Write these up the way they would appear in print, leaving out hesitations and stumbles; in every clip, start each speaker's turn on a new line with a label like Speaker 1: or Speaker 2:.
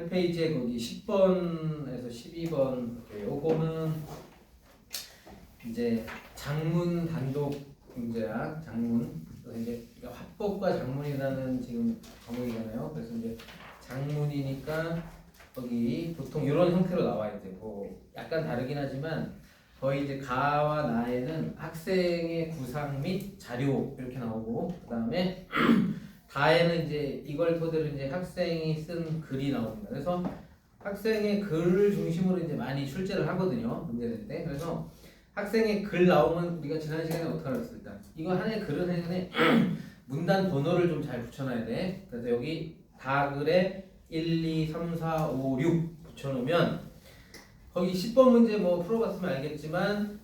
Speaker 1: 8페이지에 거기 10번에서 12번 요거는 이제 장문 단독 문제야. 장문. 그래서 이제 화법과 장문이라는 지금 과목이잖아요. 그래서 이제 장문이니까 거기 보통 이런 형태로 나와. 이제 뭐 약간 다르긴 하지만 거의 이제 가와 나에는 학생의 구상 및 자료 이렇게 나오고, 그 다음에 다에는 이제 이걸 토대로 이제 학생이 쓴 글이 나옵니다. 그래서 학생의 글을 중심으로 이제 많이 출제를 하거든요. 문제 낼 때. 그래서 학생의 글 나오면 우리가 지난 시간에 어떻게 알았어? 일단 이거 하나의 글은 하나의 문단 번호를 좀 잘 붙여놔야 돼. 그래서 여기 다 글에 1, 2, 3, 4, 5, 6 붙여놓으면 거기 10번 문제 뭐 풀어봤으면 알겠지만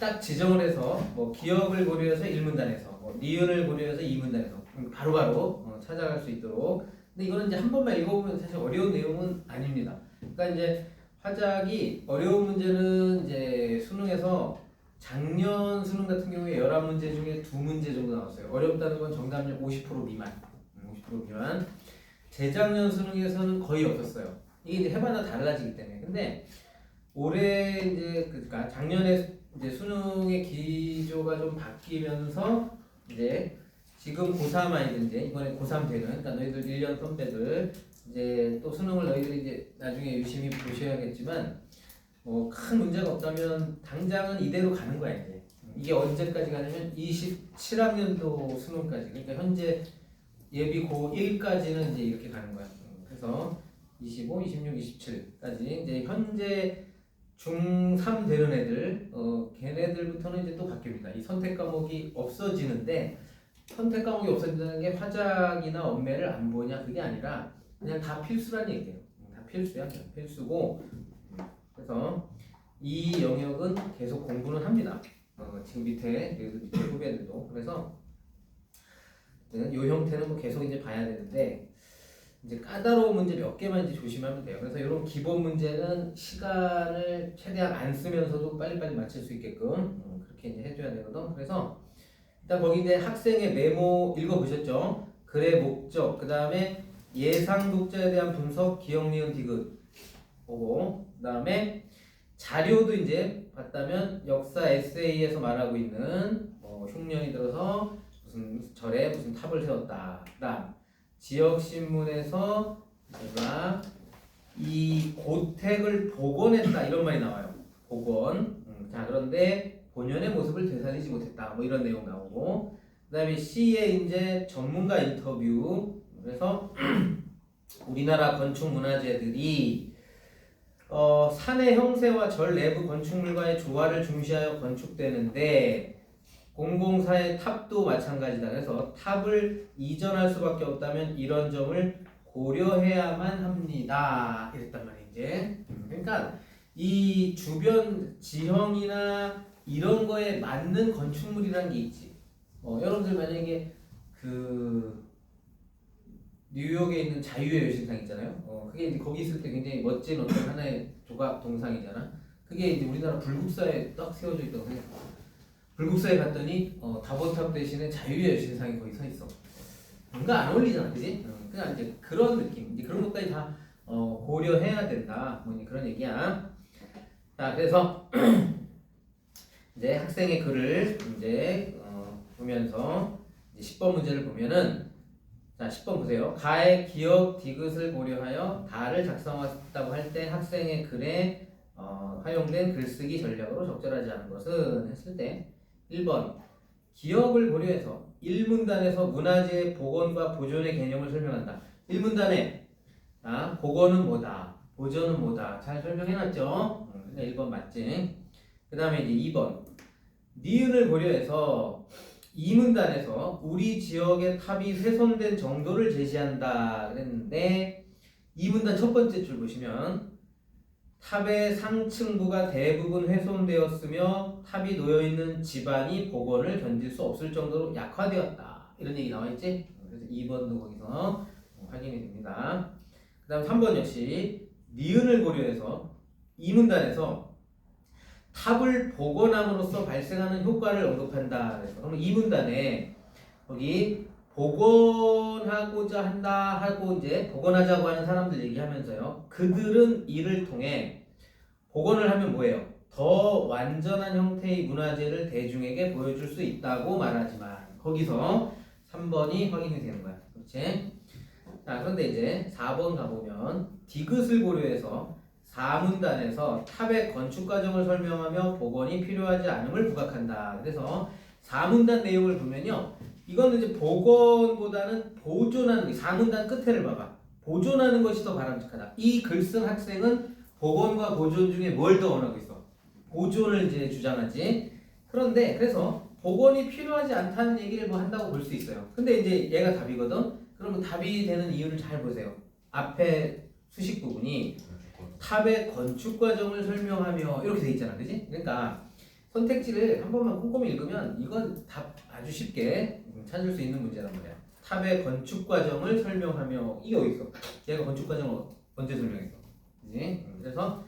Speaker 1: 딱 지정을 해서 뭐 기억을 고려해서 1문단에서 뭐 니은을 고려해서 2문단에서 바로바로 찾아갈 수 있도록. 근데 이거는 이제 한 번만 읽어보면 사실 어려운 내용은 아닙니다. 그러니까 이제 화작이 어려운 문제는 이제 수능에서 작년 수능 같은 경우에 11문제 중에 2문제 정도 나왔어요. 어렵다는 건 정답률 50% 미만. 50% 미만. 재작년 수능에서는 거의 없었어요. 이게 이제 해마다 달라지기 때문에. 근데 올해 이제 그러니까 작년에 이제 수능의 기조가 좀 바뀌면서 이제 지금 고3 아이들 이번에 고3 되는, 그러니까 너희들 1년 선배들 이제 또 수능을 너희들이 이제 나중에 유심히 보셔야겠지만 뭐 큰 문제가 없다면 당장은 이대로 가는 거야. 이제 이게 언제까지 가냐면 27학년도 수능까지. 그러니까 현재 예비 고1까지는 이제 이렇게 가는 거야. 그래서 25, 26, 27까지 이제 현재 중3 되는 애들, 걔네들부터는 이제 또 바뀝니다. 이 선택 과목이 없어지는데, 선택 과목이 없어진다는 게 화작이나 언매를 안 보냐 그게 아니라 그냥 다 필수라는 얘기예요. 다 필수야. 그냥 필수고. 그래서 이 영역은 계속 공부는 합니다. 지금 밑에 후배들도. 그래서 이 형태는 뭐 계속 이제 봐야 되는데, 이제 까다로운 문제 몇 개만 이제 조심하면 돼요. 그래서 이런 기본 문제는 시간을 최대한 안 쓰면서도 빨리빨리 맞출 수 있게끔 그렇게 이제 해줘야 되거든. 그래서 일단 거기 이제 학생의 메모 읽어보셨죠? 글의 목적, 그 다음에 예상 독자에 대한 분석, 기억, 니은, 디귿 보고, 그 다음에 자료도 이제 봤다면 역사 에세이에서 말하고 있는 흉년이 들어서 무슨 절에 무슨 탑을 세웠다. 그다음 지역 신문에서 제가 이 고택을 복원했다 이런 말이 나와요. 복원. 자, 그런데 본연의 모습을 되살리지 못했다. 뭐 이런 내용 나오고, 그다음에 C의 이제 전문가 인터뷰. 그래서 우리나라 건축 문화재들이 산의 형세와 절 내부 건축물과의 조화를 중시하여 건축되는데 공공사의 탑도 마찬가지다. 그래서 탑을 이전할 수밖에 없다면 이런 점을 고려해야만 합니다. 이랬단 말이에요. 이제 그러니까 이 주변 지형이나 이런 거에 맞는 건축물이라는 게 있지. 여러분들 만약에 그 뉴욕에 있는 자유의 여신상 있잖아요. 그게 이제 거기 있을 때 굉장히 멋진 어떤 하나의 조각 동상이잖아. 그게 이제 우리나라 불국사에 딱 세워져 있다고 생각해. 불국사에 갔더니 다보탑 대신에 자유의 여신상이 거기 서 있어. 뭔가 안 어울리잖아, 그지? 그냥 이제 그런 느낌, 이제 그런 것까지 다 고려해야 된다. 뭐 그런 얘기야. 자, 그래서 이제 학생의 글을 이제 보면서 이제 10번 문제를 보면은, 자, 10번 보세요. 가의 기억 디귿을 고려하여 다를 작성했다고 할 때 학생의 글에 활용된 글쓰기 전략으로 적절하지 않은 것은 했을 때 1번 기억을 고려해서 1문단에서 문화재의 복원과 보존의 개념을 설명한다. 1문단에 복원은 뭐다, 보존은 뭐다 잘 설명해놨죠? 그러니까 1번 맞지? 그 다음에 이제 2번 니은을 고려해서 2문단에서 우리 지역의 탑이 훼손된 정도를 제시한다 그랬는데 2문단 첫 번째 줄 보시면 탑의 상층부가 대부분 훼손되었으며 탑이 놓여있는 지반이 복원을 견딜 수 없을 정도로 약화되었다. 이런 얘기 나와있지? 그래서 2번도 거기서 확인이 됩니다. 그 다음 3번 역시 니은을 고려해서 2문단에서 탑을 복원함으로써 발생하는 효과를 언급한다. 그래서 그럼 2문단에 거기 복원하고자 한다 하고 이제 복원하자고 하는 사람들 얘기하면서요. 그들은 이를 통해 복원을 하면 뭐예요? 더 완전한 형태의 문화재를 대중에게 보여줄 수 있다고 말하지만 거기서 3번이 확인이 되는 거야. 그렇지? 자, 그런데 이제 4번 가보면 디귿을 고려해서 4문단에서 탑의 건축 과정을 설명하며 복원이 필요하지 않음을 부각한다. 그래서 4문단 내용을 보면요. 이거는 이제 복원보다는 보존하는 4문단 끝에를 봐봐. 보존하는 것이 더 바람직하다. 이 글 쓴 학생은 복원과 보존 중에 뭘 더 원하고 있어? 보존을 이제 주장하지. 그런데 그래서 복원이 필요하지 않다는 얘기를 뭐 한다고 볼 수 있어요. 근데 이제 얘가 답이거든. 그러면 답이 되는 이유를 잘 보세요. 앞에 수식 부분이 탑의 건축 과정을 설명하며 이렇게 돼 있잖아, 그지? 그러니까 선택지를 한 번만 꼼꼼히 읽으면 이건 답 아주 쉽게 찾을 수 있는 문제란 말이야. 탑의 건축 과정을 설명하며 이게 어디 있어? 얘가 건축 과정을 언제 설명했어? 그지? 그래서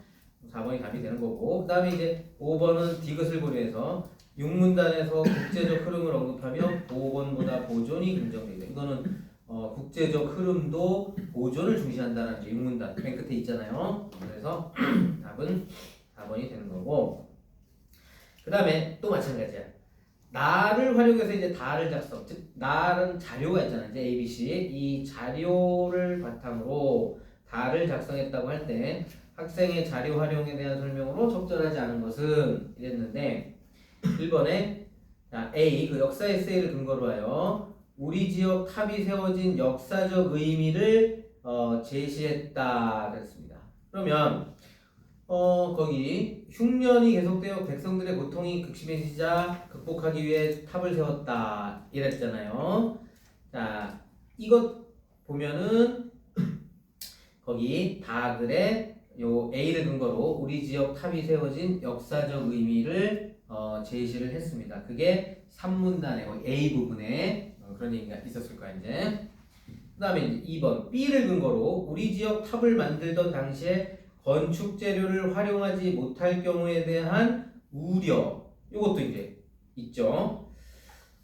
Speaker 1: 4번이 답이 되는 거고, 그 다음에 이제 5번은 디귿을 고려해서 6문단에서 국제적 흐름을 언급하며 복원보다 보존이 긍정되어 있다. 이거는 국제적 흐름도 보존을 중시한다는 게 6문단 맨 끝에 있잖아요. 그래서 답은 4번이 되는 거고, 그 다음에 또 마찬가지야. 날을 활용해서 이제 다를 작성, 즉 날은 자료가 있잖아. 이제 ABC 이 자료를 바탕으로 다를 작성했다고 할 때 학생의 자료 활용에 대한 설명으로 적절하지 않은 것은 이랬는데 1번에 A 그 역사 에세이를 근거로 하여 우리 지역 탑이 세워진 역사적 의미를 제시했다 그랬습니다. 그러면 거기 흉년이 계속되어 백성들의 고통이 극심해지자 극복하기 위해 탑을 세웠다 이랬잖아요. 자, 이것 보면은 거기 다글에 요 A를 근거로 우리 지역 탑이 세워진 역사적 의미를 제시를 했습니다. 그게 3문단의 A 부분에 그런 얘기가 있었을 거야 이제. 그 다음에 이제 2번 B를 근거로 우리 지역 탑을 만들던 당시에 건축 재료를 활용하지 못할 경우에 대한 우려 이것도 이제 있죠.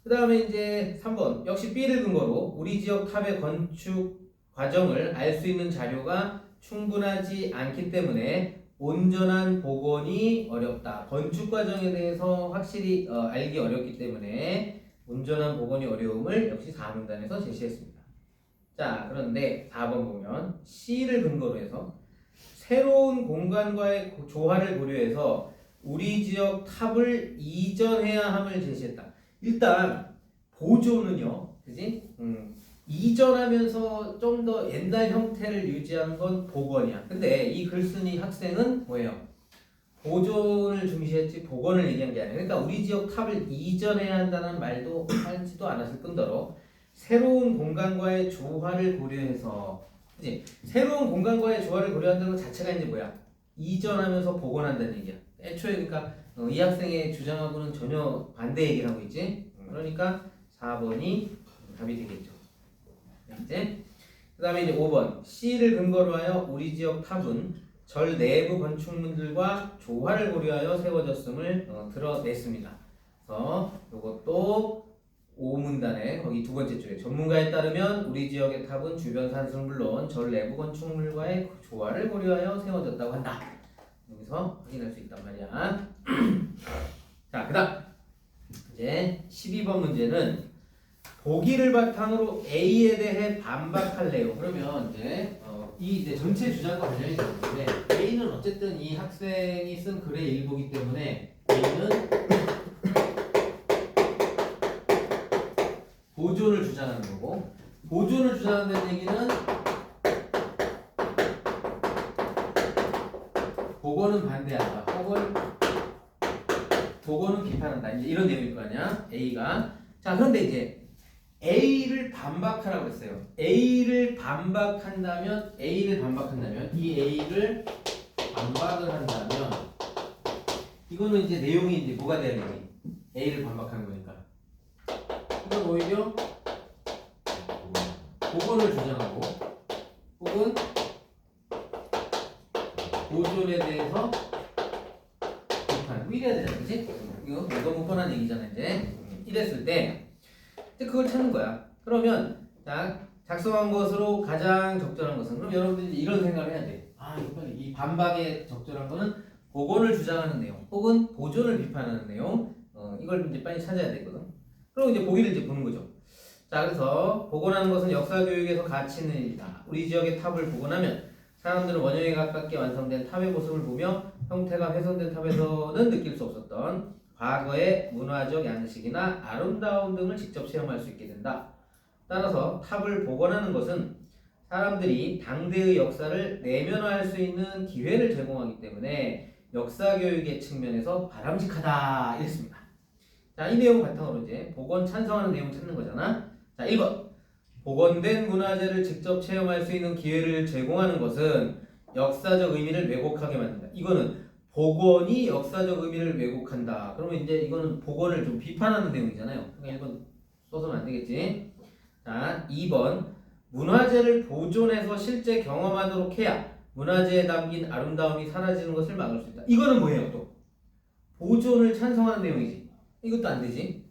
Speaker 1: 그 다음에 이제 3번 역시 B를 근거로 우리 지역 탑의 건축 과정을 알 수 있는 자료가 충분하지 않기 때문에 온전한 복원이 어렵다. 건축 과정에 대해서 확실히 알기 어렵기 때문에 온전한 복원이 어려움을 역시 4문단에서 제시했습니다. 자, 그런데 4번 보면 C를 근거로 해서 새로운 공간과의 조화를 고려해서 우리 지역 탑을 이전해야 함을 제시했다. 일단 보존은요, 그지? 이전하면서 좀 더 옛날 형태를 유지한 건 복원이야. 근데 이 글쓴이 학생은 뭐예요? 보존을 중시했지 복원을 얘기한 게 아니야. 그러니까 우리 지역 탑을 이전해야 한다는 말도 하지도 않았을 뿐더러 새로운 공간과의 조화를 고려해서, 그치? 새로운 공간과의 조화를 고려한다는 것 자체가 이제 뭐야? 이전하면서 복원한다는 얘기야. 애초에 그러니까 이 학생의 주장하고는 전혀 반대 얘기를 하고 있지. 그러니까 4번이 답이 되겠죠. 이제 그 다음에 이제 5번 C를 근거로 하여 우리 지역 탑은 절 내부 건축물들과 조화를 고려하여 세워졌음을 드러냈습니다. 그래서 이것도 5문단에 거기 두 번째 줄에 전문가에 따르면 우리 지역의 탑은 주변 산수는 물론 절 내부 건축물과의 조화를 고려하여 세워졌다고 한다. 여기서 확인할 수 있단 말이야. 자, 그 다음 이제 12번 문제는 보기를 바탕으로 A에 대해 반박할래요. 그러면 이제 이 이제 전체 주장과 관련이 되는데 A는 어쨌든 이 학생이 쓴 글의 일부이기 때문에 A는 보존을 주장하는 거고, 보존을 주장한다는 얘기는 복원은 반대한다. 혹은 복원은 비판한다. 이제 이런 내용일 거 아니야? A가. 자, 그런데 이제 A를 반박하라고 했어요. A를 반박한다면 이 A를 반박을 한다면 이거는 이제 내용이 이제 뭐가 돼야 되니? A를 반박하는 거니까. 이건 오히려 복원을 주장하고 혹은 보존에 대해서 비판. 이래야 되잖아, 그치? 이거 너무 뻔한 얘기잖아, 이제. 이랬을 때 이제 그걸 찾는 거야. 그러면 자, 작성한 것으로 가장 적절한 것은 그럼 여러분들이 이런 생각을 해야 돼. 이 반박에 적절한 거는 복원을 주장하는 내용 혹은 보존을 비판하는 내용 이걸 이제 빨리 찾아야 되거든. 그럼 이제 보기를 이제 보는 거죠. 자, 그래서 복원하는 것은 역사 교육에서 가치 있는 일이다. 우리 지역의 탑을 복원하면 사람들은 원형에 가깝게 완성된 탑의 모습을 보며 형태가 훼손된 탑에서는 느낄 수 없었던 과거의 문화적 양식이나 아름다움 등을 직접 체험할 수 있게 된다. 따라서 탑을 복원하는 것은 사람들이 당대의 역사를 내면화할 수 있는 기회를 제공하기 때문에 역사 교육의 측면에서 바람직하다 이랬습니다. 자, 이 내용 바탕으로 이제 복원 찬성하는 내용 찾는 거잖아. 자, 1번. 복원된 문화재를 직접 체험할 수 있는 기회를 제공하는 것은 역사적 의미를 왜곡하게 만든다. 이거는 복원이 역사적 의미를 왜곡한다. 그러면 이제 이거는 복원을 좀 비판하는 내용이잖아요. 그러니까 1번 써서는 안 되겠지. 자, 2번. 문화재를 보존해서 실제 경험하도록 해야 문화재에 담긴 아름다움이 사라지는 것을 막을 수 있다. 이거는 뭐예요 또? 보존을 찬성하는 내용이지. 이것도 안 되지.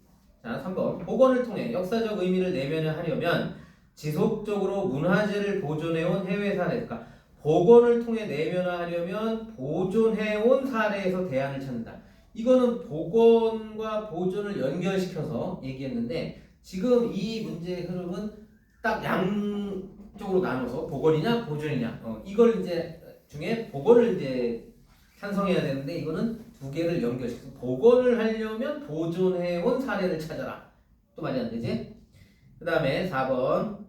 Speaker 1: 자, 3번. 복원을 통해 역사적 의미를 내면화하려면 지속적으로 문화재를 보존해온 해외 사례, 그러니까 복원을 통해 내면화하려면 보존해온 사례에서 대안을 찾는다. 이거는 복원과 보존을 연결시켜서 얘기했는데 지금 이 문제의 흐름은 딱 양쪽으로 나눠서 복원이냐 보존이냐 이걸 이제 중에 복원을 이제 찬성해야 되는데 이거는 두 개를 연결시켜서 복원을 하려면 보존해온 사례를 찾아라. 또 말이 안 되지? 그 다음에 4번.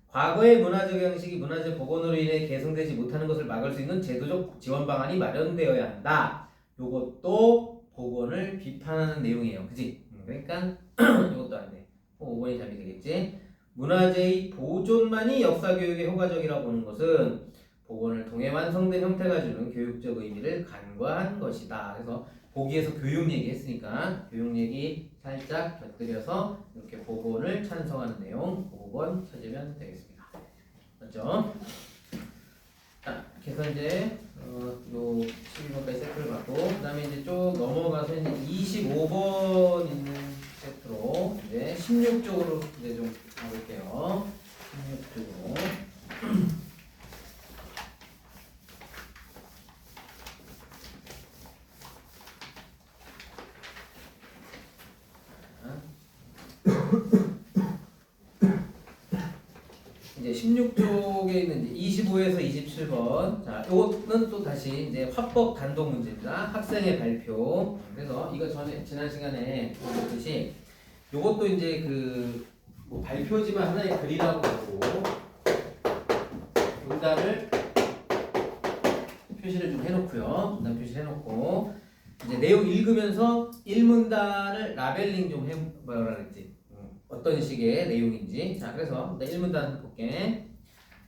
Speaker 1: 과거의 문화적 양식이 문화재 복원으로 인해 개선되지 못하는 것을 막을 수 있는 제도적 지원 방안이 마련되어야 한다. 요것도 복원을 비판하는 내용이에요. 그지? 그러니까 이것도 안 돼. 5번이 답이 되겠지? 문화재의 보존만이 역사교육에 효과적이라고 보는 것은 복원을 통해 완성된 형태가 주는 교육적 의미를 간과한 것이다. 그래서 보기에서 교육 얘기했으니까 교육 얘기 살짝 곁들여서 이렇게 복원을 찬성하는 내용 5번 찾으면 되겠습니다. 맞죠? 자, 그래서 이제 요 12번까지 세트를 받고 그 다음에 이제 쭉 넘어가서 이제 25번 있는 세트로 이제 16쪽으로 이제 좀 가볼게요. 16쪽으로. 이제 16쪽에 있는 이제 25에서 27번. 자, 요거는 또 다시 이제 화법 단독 문제입니다. 학생의 발표. 그래서 이거 전에 지난 시간에 보셨듯이 요것도 이제 뭐 발표지만 하나의 글이라고 하고 문단을 표시를 좀 해놓고요. 문단 표시를 해놓고 이제 내용 읽으면서 1문단을 라벨링 좀 해보라 그랬지. 어떤 식의 내용인지. 자, 그래서 1문단 볼게.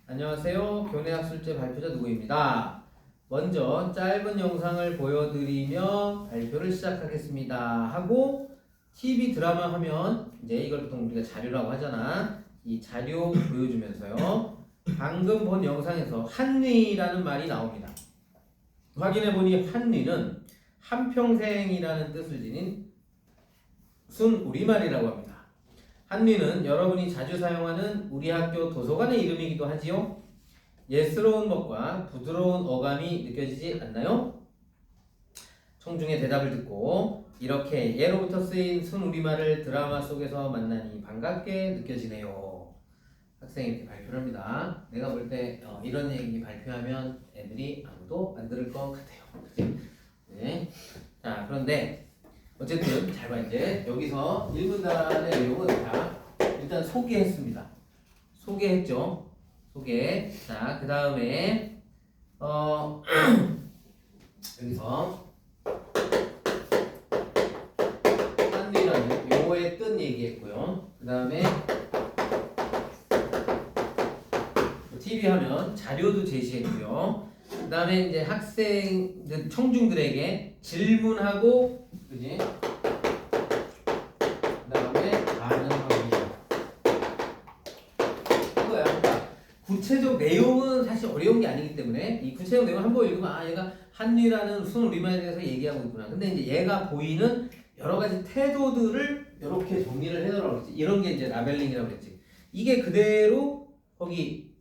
Speaker 1: 안녕하세요. 교내학술제 발표자 누구입니다. 먼저 짧은 영상을 보여드리며 발표를 시작하겠습니다. 하고 TV 드라마 하면 이제 이걸 보통 우리가 자료라고 하잖아. 이 자료 보여주면서요. 방금 본 영상에서 한리라는 말이 나옵니다. 확인해보니 한리는 한평생이라는 뜻을 지닌 순 우리말이라고 합니다. 한리는 여러분이 자주 사용하는 우리 학교 도서관의 이름이기도 하지요. 예스러운 멋과 부드러운 어감이 느껴지지 않나요? 청중의 대답을 듣고 이렇게 예로부터 쓰인 순 우리말을 드라마 속에서 만나니 반갑게 느껴지네요. 학생이 이렇게 발표를 합니다. 내가 볼 때 이런 얘기 발표하면 애들이 아무도 안 들을 것 같아요. 그치? 네. 자, 그런데 어쨌든 잘 봐. 이제 여기서 1문단의 내용은 다 일단 소개했습니다. 소개했죠. 소개. 자, 그 다음에 여기서 한리라는 요거의 뜻 얘기했고요. 그 다음에 TV 하면 자료도 제시했고요. 그 다음에 이제 학생들, 청중들에게 질문하고, 그지? 그 다음에 반응하고. 이거야. 그러니까 구체적 내용은 사실 어려운 게 아니기 때문에 이 구체적 내용을 한번 읽으면 얘가 한리라는 순 우리말에 대해서 얘기하고 있구나. 근데 이제 얘가 보이는 여러 가지 태도들을 이렇게 정리를 해놓으라고 그랬지. 이런 게 이제 라벨링이라고 그랬지. 이게 그대로 거기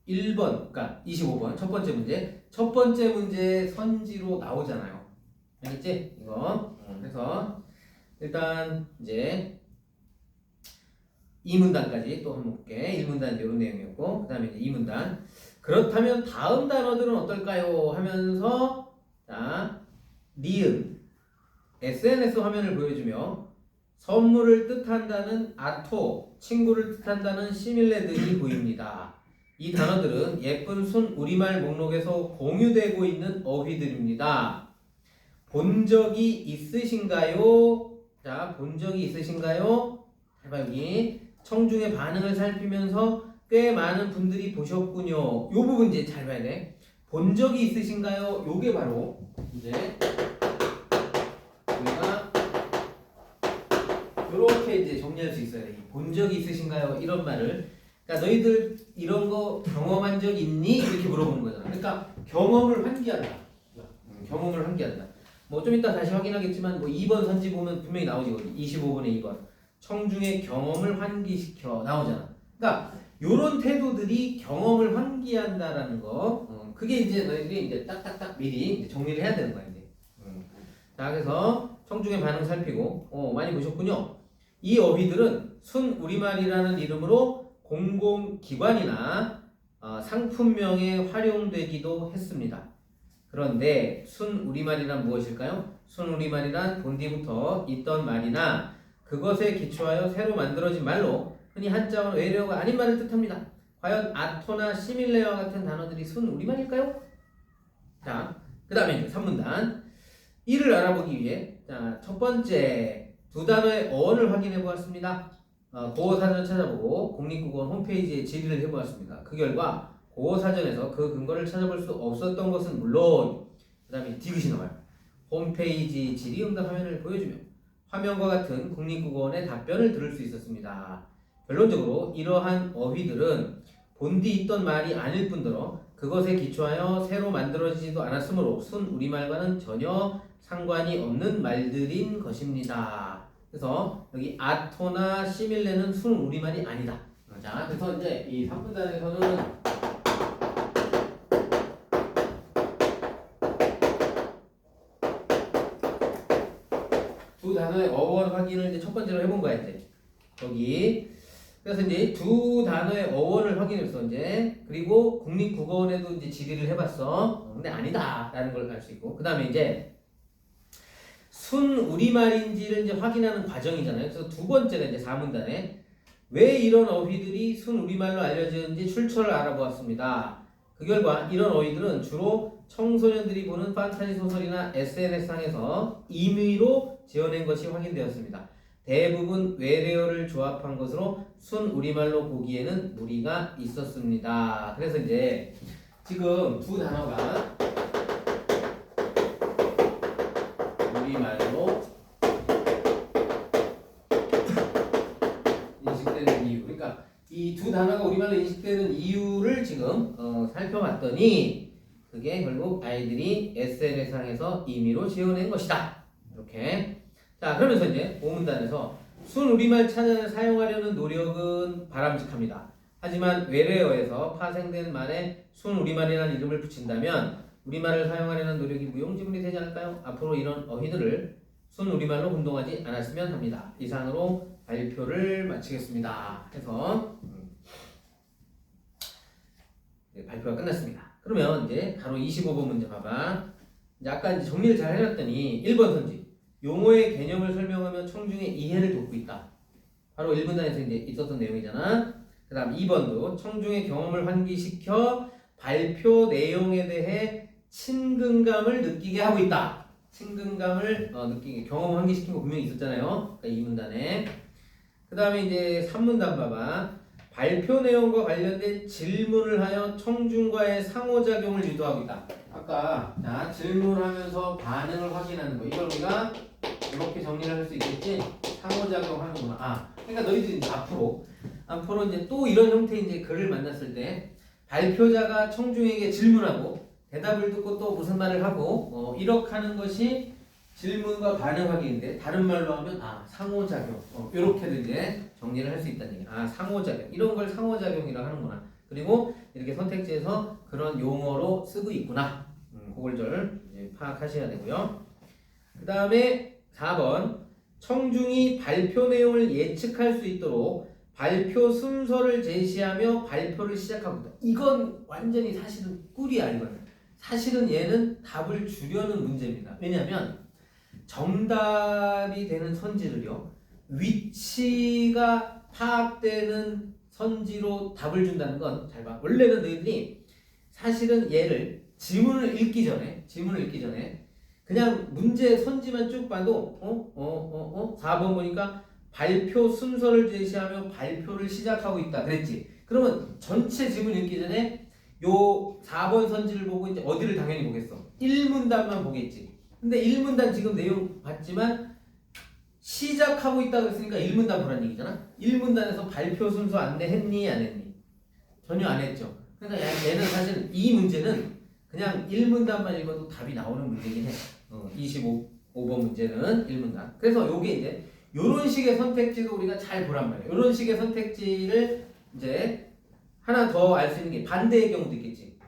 Speaker 1: 1번, 그러니까 25번 첫 번째 문제. 첫 번째 문제 선지로 나오잖아요. 알겠지? 이거. 그래서 일단 이제 2문단까지 또 한번 볼게. 1문단 이런 내용이었고, 그 다음에 이제 2문단. 그렇다면 다음 단어들은 어떨까요? 하면서, 자, 니은, SNS 화면을 보여주며, 선물을 뜻한다는 아토, 친구를 뜻한다는 시밀레 등이 보입니다. 이 단어들은 예쁜 순 우리말 목록에서 공유되고 있는 어휘들입니다. 본 적이 있으신가요? 자, 본 적이 있으신가요? 해봐, 여기. 청중의 반응을 살피면서 꽤 많은 분들이 보셨군요. 요 부분 이제 잘 봐야 돼. 본 적이 있으신가요? 요게 바로 이제 우리가 요렇게 이제 정리할 수 있어야 돼. 본 적이 있으신가요? 이런 말을. 그러니까 너희들 이런 거 경험한 적 있니? 이렇게 물어보는 거잖아. 그러니까 경험을 환기한다. 경험을 환기한다. 뭐 좀 이따 다시 확인하겠지만 뭐 2번 선지 보면 분명히 나오지. 25번에 2번. 청중의 경험을 환기시켜 나오잖아. 그러니까 요런 태도들이 경험을 환기한다라는 거. 그게 이제 너희들이 이제 딱딱딱 미리 이제 정리를 해야 되는 거야, 이제. 자, 그래서 청중의 반응 살피고 많이 보셨군요. 이 어휘들은 순 우리말이라는 이름으로 공공기관이나 상품명에 활용되기도 했습니다. 그런데 순 우리말이란 무엇일까요? 순 우리말이란 본디부터 있던 말이나 그것에 기초하여 새로 만들어진 말로 흔히 한자어나 외래어가 아닌 말을 뜻합니다. 과연 아토나 시밀레와 같은 단어들이 순 우리말일까요? 자, 그 다음에 3문단. 이를 알아보기 위해 자, 첫 번째 두 단어의 어원을 확인해 보았습니다. 고어사전을 찾아보고 국립국어원 홈페이지에 질의를 해보았습니다. 그 결과 고어사전에서 그 근거를 찾아볼 수 없었던 것은 물론 그 다음에 디귿이 나와요. 홈페이지 질의응답 화면을 보여주며 화면과 같은 국립국어원의 답변을 들을 수 있었습니다. 결론적으로 이러한 어휘들은 본디 있던 말이 아닐 뿐더러 그것에 기초하여 새로 만들어지지도 않았으므로 순 우리말과는 전혀 상관이 없는 말들인 것입니다. 그래서 여기 아토나 시밀레는 순 우리말이 아니다. 자, 그래서 이제 이 3분단에서는 두 단어의 어원 확인을 이제 첫 번째로 해본 거야, 이제. 여기. 그래서 이제 두 단어의 어원을 확인했어, 이제. 그리고 국립국어원에도 이제 질의를 해봤어. 근데 아니다. 라는 걸 알 수 있고. 그 다음에 이제 순 우리말인지를 이제 확인하는 과정이잖아요. 그래서 두 번째가 이제 4문단에 왜 이런 어휘들이 순 우리말로 알려지는지 출처를 알아보았습니다. 그 결과 이런 어휘들은 주로 청소년들이 보는 판타지 소설이나 SNS상에서 임의로 지어낸 것이 확인되었습니다. 대부분 외래어를 조합한 것으로 순 우리말로 보기에는 무리가 있었습니다. 그래서 이제 지금 두 단어가 우리말로 인식되는 이유, 그러니까 이 두 단어가 우리말로 인식되는 이유를 지금 살펴봤더니 그게 결국 아이들이 SNS상에서 임의로 지어낸 것이다. 이렇게. 자, 그러면서 이제 5문단에서 순 우리말 찬양을 사용하려는 노력은 바람직합니다. 하지만 외래어에서 파생된 말에 순 우리말이라는 이름을 붙인다면 우리말을 사용하려는 노력이 무용지물이 되지 않을까요? 앞으로 이런 어휘들을 순 우리말로 혼동하지 않았으면 합니다. 이상으로 발표를 마치겠습니다. 해서 발표가 끝났습니다. 그러면 이제 바로 25번 문제 봐봐. 이제 아까 이제 정리를 잘 해놨더니 1번 선지. 용어의 개념을 설명하며 청중의 이해를 돕고 있다. 바로 1분단에서 이제 있었던 내용이잖아. 그 다음 2번도 청중의 경험을 환기시켜 발표 내용에 대해 친근감을 느끼게 하고 있다. 친근감을 느끼게 경험을 환기시킨 거 분명히 있었잖아요. 그러니까 2문단에. 그 다음에 이제 3문단 봐봐. 발표 내용과 관련된 질문을 하여 청중과의 상호작용을 유도하고 있다. 아까 자, 질문하면서 반응을 확인하는 거. 이걸 우리가 이렇게 정리를 할 수 있겠지? 상호작용 하는구나. 그러니까 너희들이 이제 앞으로 이제 또 이런 형태의 이제 글을 만났을 때 발표자가 청중에게 질문하고 대답을 듣고 또 무슨 말을 하고 이렇게 하는 것이 질문과 반응 확인인데 다른 말로 하면 상호작용. 이렇게도 이제 정리를 할 수 있다는 얘기. 상호작용. 이런 걸 상호작용이라고 하는구나. 그리고 이렇게 선택지에서 그런 용어로 쓰고 있구나. 그걸 좀 이제 파악하셔야 되고요. 그 다음에 4번. 청중이 발표 내용을 예측할 수 있도록 발표 순서를 제시하며 발표를 시작하고 있다. 이건 완전히 사실은 꿀이야. 이거는. 사실은 얘는 답을 주려는 문제입니다. 왜냐하면 정답이 되는 선지를요, 위치가 파악되는 선지로 답을 준다는 건, 잘 봐. 원래는 너희들이 사실은 얘를 지문을 읽기 전에 그냥 문제 선지만 쭉 봐도 4번 보니까 발표 순서를 제시하며 발표를 시작하고 있다 그랬지. 그러면 전체 지문 읽기 전에 요 4번 선지를 보고 이제 어디를 당연히 보겠어? 1문단만 보겠지. 근데 1문단 지금 내용 봤지만 시작하고 있다고 했으니까 1문단 보라는 얘기잖아. 1문단에서 발표 순서 안내했니 안 했니? 전혀 안 했죠. 그러니까 얘는 사실 이 문제는 그냥 1문단만 읽어도 답이 나오는 문제긴 해. 25번 문제는 1문단. 그래서 요게 이제 요런 식의 선택지도 우리가 잘 보란 말이에요. 요런 식의 선택지를 이제 하나 더 알 수 있는 게 반대의 경우도 있겠지.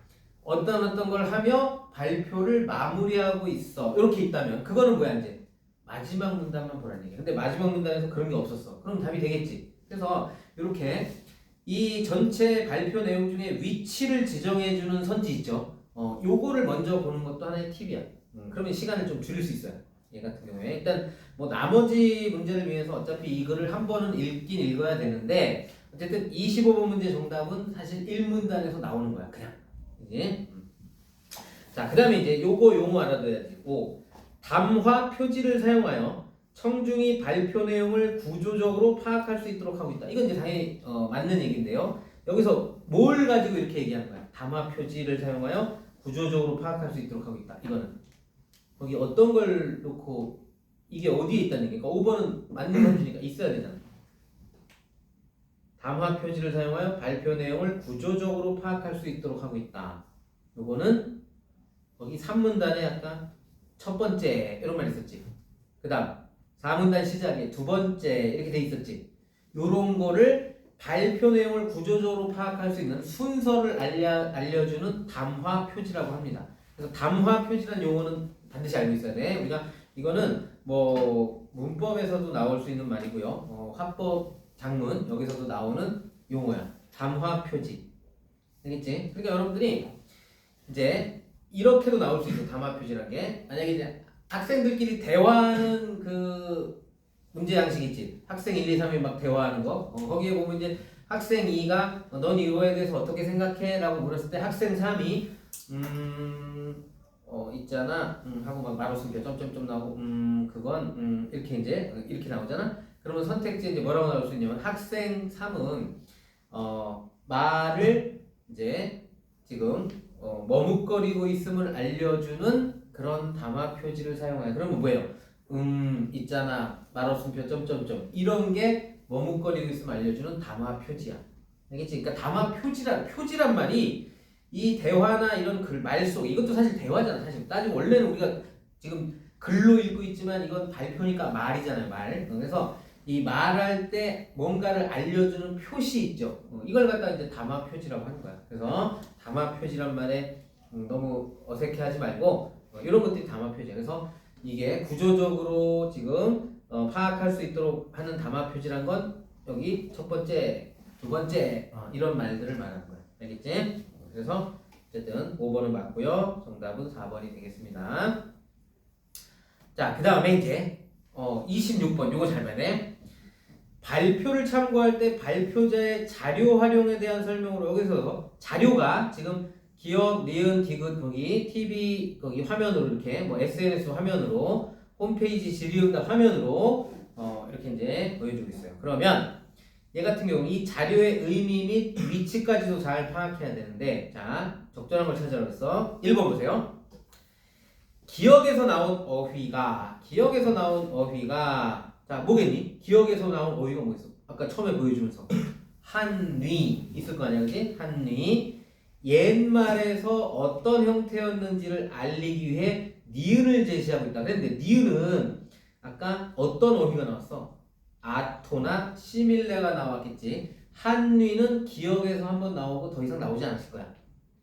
Speaker 1: 어떤 걸 하며 발표를 마무리하고 있어. 이렇게 있다면 그거는 뭐야 이제 마지막 문단만 보라는 얘기야. 근데 마지막 문단에서 그런 게 없었어. 그럼 답이 되겠지. 그래서 이렇게 이 전체 발표 내용 중에 위치를 지정해주는 선지 있죠. 요거를 먼저 보는 것도 하나의 팁이야. 그러면 시간을 좀 줄일 수 있어요. 얘 같은 경우에 일단 뭐 나머지 문제를 위해서 어차피 이거를 한 번은 읽긴 읽어야 되는데 어쨌든 25번 문제 정답은 사실 1문단에서 나오는 거야. 그냥 이제 자, 그 다음에 이제 요거 용어 알아둬야 되고, 담화 표지를 사용하여 청중이 발표 내용을 구조적으로 파악할 수 있도록 하고 있다. 이건 이제 당연히 맞는 얘기인데요. 여기서 뭘 가지고 이렇게 얘기하는 거야? 담화 표지를 사용하여 구조적으로 파악할 수 있도록 하고 있다. 이거는 거기 어떤 걸 놓고 이게 어디에 있다는 얘기니까 5번은 맞는 선지니까 있어야 되잖아. 담화 표지를 사용하여 발표 내용을 구조적으로 파악할 수 있도록 하고 있다. 요거는 거기 3문단에 아까 첫 번째 이런 말 있었지. 그 다음 4문단 시작에 두 번째 이렇게 돼 있었지. 요런 거를 발표 내용을 구조적으로 파악할 수 있는 순서를 알려주는 담화 표지라고 합니다. 그래서 담화 표지라는 용어는 반드시 알고 있어야 돼. 우리가 이거는 뭐 문법에서도 나올 수 있는 말이고요. 화법 장문 여기서도 나오는 용어야. 담화 표지. 알겠지? 그러니까 여러분들이 이제 이렇게도 나올 수 있어. 담화 표지라는 게 만약에 이제 학생들끼리 대화하는 그 문제 양식 있지. 학생 1, 2, 3이 막 대화하는 거. 거기에 보면 이제 학생 2가 넌 이거에 대해서 어떻게 생각해? 라고 물었을 때 학생 3이 있잖아. 하고 막 말없음표 점점점 나오고 그건 이렇게 이제 이렇게 나오잖아. 그러면 선택지에 이제 뭐라고 나올 수 있냐면 학생 3은 말을 이제 지금 머뭇거리고 있음을 알려주는 그런 담화 표지를 사용해요. 그러면 뭐예요? 있잖아. 말없음표 점점점 이런 게 머뭇거리고 있음을 알려주는 담화 표지야. 알겠지? 그러니까 담화 표지란 말이 이 대화나 이런 글 말 속 이것도 사실 대화잖아. 사실 따지고 원래는 우리가 지금 글로 읽고 있지만 이건 발표니까 말이잖아요. 말. 그래서 이 말할 때 뭔가를 알려주는 표시 있죠. 이걸 갖다 이제 담화 표지라고 하는 거야. 그래서 담화 표지란 말에 너무 어색해하지 말고 이런 것들이 담화 표지야. 그래서 이게 구조적으로 지금 파악할 수 있도록 하는 담화 표지란 건 여기 첫 번째, 두 번째 이런 말들을 말하는 거야. 알겠지? 그래서 어쨌든 5번은 맞고요. 정답은 4번이 되겠습니다. 자, 그 다음에 이제 26번 요거 잘 봐야 돼. 발표를 참고할 때 발표자의 자료 활용에 대한 설명으로 여기서 자료가 지금 기억, 니은, 디귿 거기 TV 거기 화면으로 이렇게 뭐 SNS 화면으로 홈페이지 질의응답 화면으로 이렇게 이제 보여주고 있어요. 그러면 얘 같은 경우 이 자료의 의미 및 위치까지도 잘 파악해야 되는데 자 적절한 걸 찾으라고 했어. 1번 보세요. 기억에서 나온 어휘가 자 뭐겠니? 기억에서 나온 어휘가 뭐 있어? 아까 처음에 보여주면서 한뉘 있을 거 아니야, 그지? 한뉘 옛말에서 어떤 형태였는지를 알리기 위해 니은을 제시하고 있다. 그런데 니은은 아까 어떤 어휘가 나왔어? 아토나 시밀레가 나왔겠지. 한뉘는 기억에서 한번 나오고 더 이상 나오지 않았을 거야.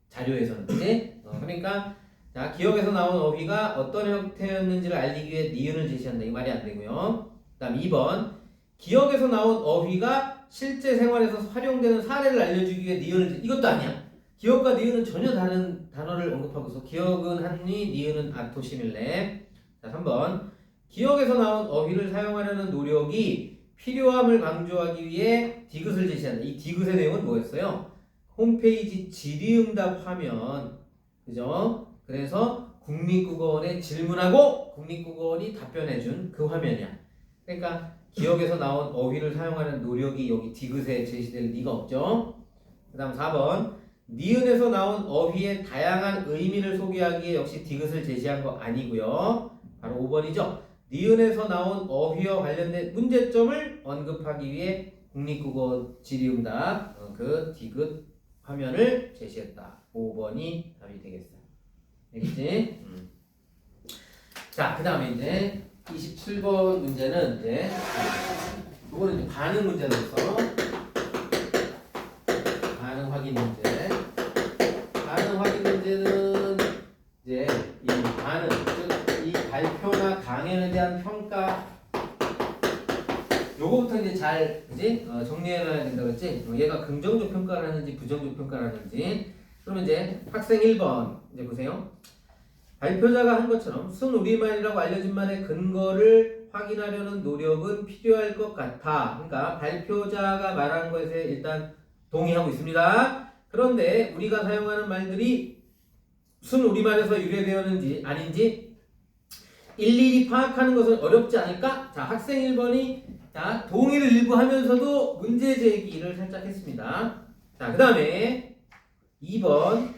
Speaker 1: 자료에서는. 그치? 그러니까 자, 기억에서 나온 어휘가 어떤 형태였는지를 알리기 위해 니은을 제시한다. 이 말이 안 되고요. 그 다음 2번. 기억에서 나온 어휘가 실제 생활에서 활용되는 사례를 알려주기 위해 니은을 이것도 아니야. 기억과 니은은 전혀 다른 단어를 언급하고 있어. 기억은 한뉘, 니은은 아토시밀레. 자, 3번. 기억에서 나온 어휘를 사용하려는 노력이 필요함을 강조하기 위해 디귿을 제시한다. 이 디귿의 내용은 뭐였어요? 홈페이지 질의응답 화면. 그죠? 그래서 국립국어원에 질문하고 국립국어원이 답변해준 그 화면이야. 그러니까 기억에서 나온 어휘를 사용하는 노력이 여기 디귿에 제시될 리가 없죠. 그 다음 4번. 니은에서 나온 어휘의 다양한 의미를 소개하기 위해 역시 디귿을 제시한 거 아니고요. 바로 5번이죠. 니은에서 나온 어휘와 관련된 문제점을 언급하기 위해 국립국어 질의응답 그 디귿 화면을 제시했다. 5번이 답이 되겠어요. 알겠지? 자, 그 다음에 이제 27번 문제는 이제 이거는 이제 반응 문제로서 반응 확인 문제. 반응 확인 문제는 이제 이 반응, 즉 이 발표나 강연에 대한 평가 요거부터 이제 잘 그지? 정리해놔야 된다 그랬지? 얘가 긍정적 평가를 하는지 부정적 평가를 하는지. 그러면 이제 학생 1번 이제 보세요. 발표자가 한 것처럼 순우리말이라고 알려진 말의 근거를 확인하려는 노력은 필요할 것 같아. 그러니까 발표자가 말한 것에 일단 동의하고 있습니다. 그런데 우리가 사용하는 말들이 순우리말에서 유래되었는지 아닌지 일일이 파악하는 것은 어렵지 않을까? 자, 학생 1번이 자, 동의를 일부 하면서도 문제 제기를 살짝 했습니다. 자, 그 다음에 2번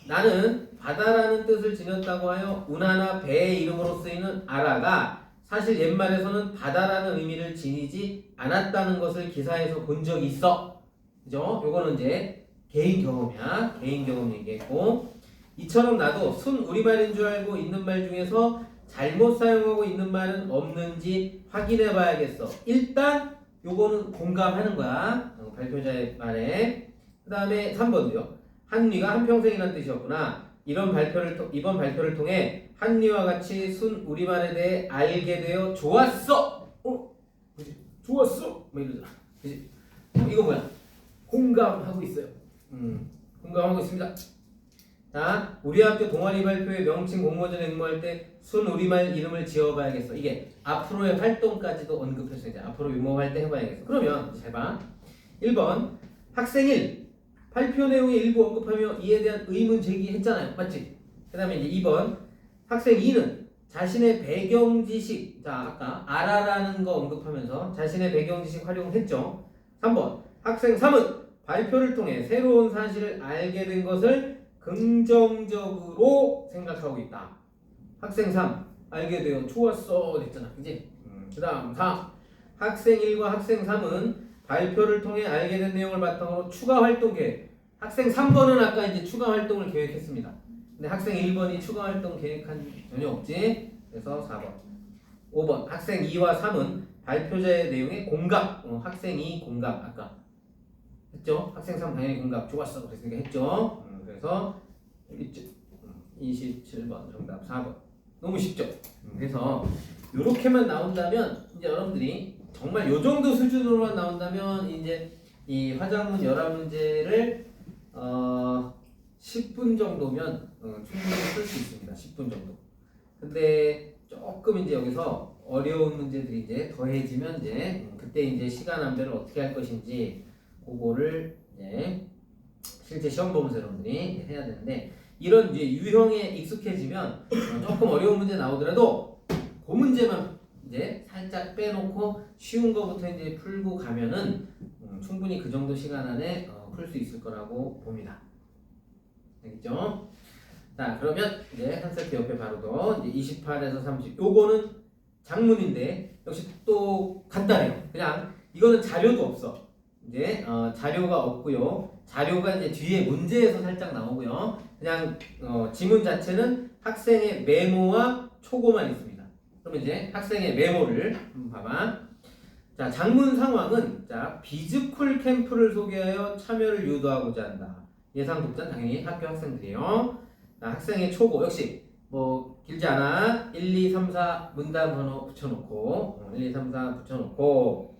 Speaker 1: 나는 바다라는 뜻을 지녔다고 하여 운하나 배의 이름으로 쓰이는 아라가 사실 옛말에서는 바다라는 의미를 지니지 않았다는 것을 기사에서 본 적이 있어. 그죠? 요거는 이제 개인 경험이야. 개인 경험 얘기했고 이처럼 나도 순 우리말인 줄 알고 있는 말 중에서 잘못 사용하고 있는 말은 없는지 확인해 봐야겠어. 일단 요거는 공감하는 거야. 발표자의 말에. 그 다음에 3번도요. 한뉘가 한평생이라는 뜻이었구나. 이번 발표를 통해 한뉘와 같이 순 우리말에 대해 알게 되어 좋았어. 그치? 좋았어. 뭐 이러잖아. 그치? 이거 뭐야? 공감하고 있어요. 공감하고 있습니다. 자, 우리 학교 동아리 발표회 명칭 공모전에 응모할 때 순우리말 이름을 지어봐야겠어. 이게 앞으로의 활동까지도 언급했어요. 이제 앞으로 응모할 때 해봐야겠어. 그러면 잘 봐. 1번 학생 1 발표 내용의 일부 언급하며 이에 대한 의문 제기했잖아요. 맞지? 그 다음에 이제 2번 학생 2는 자신의 배경 지식 자 아까 알아라는 거 언급하면서 자신의 배경 지식 활용했죠. 3번 학생 3은 발표를 통해 새로운 사실을 알게 된 것을 긍정적으로 생각하고 있다. 학생 3 알게 되어 좋았어 됐잖아. 그지? 그 다음 4 학생 1과 학생 3은 발표를 통해 알게 된 내용을 바탕으로 추가 활동 계획. 학생 3번은 아까 이제 추가 활동을 계획했습니다. 근데 학생 1번이 추가 활동 계획한 전혀 없지. 그래서 4번. 5번 학생 2와 3은 발표자의 내용에 공감. 학생 2 공감 아까 했죠. 학생 3 당연히 공감 좋았어 그랬으니까 했죠. 그래서 27번 정답 4번. 너무 쉽죠. 그래서 이렇게만 나온다면 이제 여러분들이 정말 요 정도 수준으로만 나온다면 이제 이 화작문 11문제를 10분 정도면 충분히 쓸 수 있습니다. 10분 정도. 근데 조금 이제 여기서 어려운 문제들이 이제 더해지면 이제 그때 이제 시간 안배를 어떻게 할 것인지 그거를 이제 실제 시험 보면서 여러분들이 해야 되는데 이런 이제 유형에 익숙해지면 조금 어려운 문제 나오더라도 그 문제만 이제 살짝 빼놓고 쉬운 거부터 이제 풀고 가면은 충분히 그 정도 시간 안에 풀 수 있을 거라고 봅니다. 알겠죠? 자, 그러면 이제 한 세트 옆에 바로도 이제 28에서 30 요거는 장문인데 역시 또 간단해요. 그냥 이거는 자료도 없어. 이제 자료가 없고요. 자료가 이제 뒤에 문제에서 살짝 나오고요. 그냥 지문 자체는 학생의 메모와 초고만 있습니다. 그러면 이제 학생의 메모를 한번 봐봐. 자, 장문 상황은 자, 비즈쿨 캠프를 소개하여 참여를 유도하고자 한다. 예상 독자는 당연히 학교 학생들이에요. 자, 학생의 초고 역시 뭐 길지 않아. 1, 2, 3, 4 문단 번호 붙여놓고 1, 2, 3, 4 붙여놓고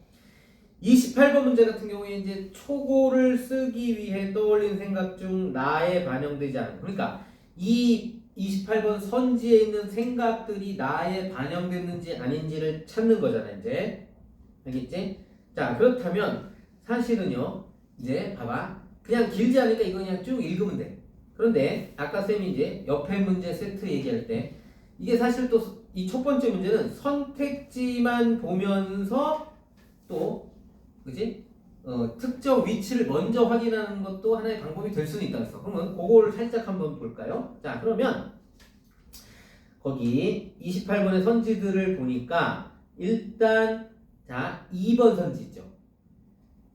Speaker 1: 28번 문제 같은 경우에 이제 초고를 쓰기 위해 떠올린 생각 중 나에 반영되지 않은 그러니까 이 28번 선지에 있는 생각들이 나에 반영됐는지 아닌지를 찾는 거잖아 이제 알겠지? 자 그렇다면 사실은요 이제 봐봐 그냥 길지 않으니까 이거 그냥 쭉 읽으면 돼. 그런데 아까 쌤이 이제 옆에 문제 세트 얘기할 때 이게 사실 또 이 첫 번째 문제는 선택지만 보면서 또 그지? 특정 위치를 먼저 확인하는 것도 하나의 방법이 될 수는 있다 그랬어. 그러면 그거를 살짝 한번 볼까요? 자 그러면 거기 28번의 선지들을 보니까 일단 자 2번 선지 있죠.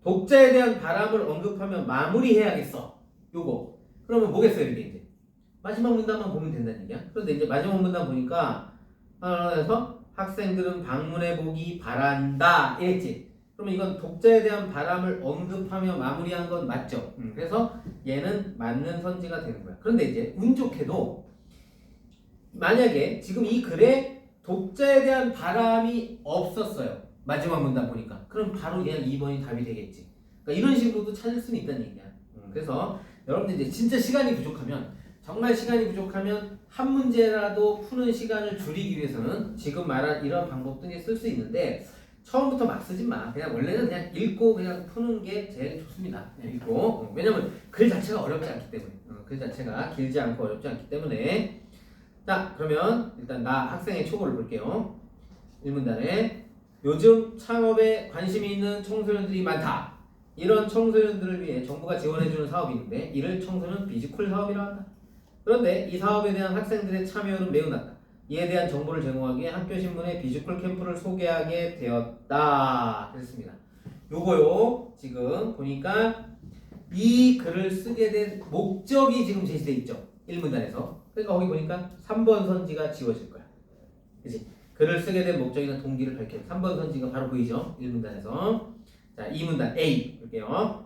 Speaker 1: 독자에 대한 바람을 언급하면 마무리해야겠어. 요거. 그러면 뭐겠어요 이게 이제 마지막 문단만 보면 된다는 얘기야. 그런데 이제 마지막 문단 보니까 그래서 학생들은 방문해 보기 바란다 이랬지. 그러면 이건 독자에 대한 바람을 언급하며 마무리한 건 맞죠. 그래서 얘는 맞는 선지가 되는 거야. 그런데 이제 운 좋게도 만약에 지금 이 글에 독자에 대한 바람이 없었어요. 마지막 문단 보니까. 그럼 바로 그냥 2번이 답이 되겠지. 그러니까 이런 식으로도 찾을 수는 있다는 얘기야. 그래서 여러분들 이제 진짜 시간이 부족하면 정말 시간이 부족하면 한 문제라도 푸는 시간을 줄이기 위해서는 지금 말한 이런 방법도 쓸 수 있는데 처음부터 막 쓰지 마. 그냥 원래는 그냥 읽고 그냥 푸는 게 제일 좋습니다. 그냥 읽고. 왜냐면 글 자체가 어렵지 않기 때문에. 글 자체가 길지 않고 어렵지 않기 때문에. 자, 그러면 일단 나 학생의 초고를 볼게요. 1문단에 요즘 창업에 관심이 있는 청소년들이 많다. 이런 청소년들을 위해 정부가 지원해주는 사업이 있는데 이를 청소년 비즈쿨 사업이라고 한다. 그런데 이 사업에 대한 학생들의 참여율은 매우 낮다. 이에 대한 정보를 제공하기 위해 학교 신문에 비즈쿨 캠프를 소개하게 되었다. 그랬습니다. 요거요. 지금 보니까 이 글을 쓰게 된 목적이 지금 제시되어 있죠. 1문단에서. 그러니까 거기 보니까 3번 선지가 지워질 거야. 그치? 글을 쓰게 된 목적이나 동기를 밝혀 3번 선지가 바로 보이죠. 1문단에서. 자, 2문단 A 볼게요.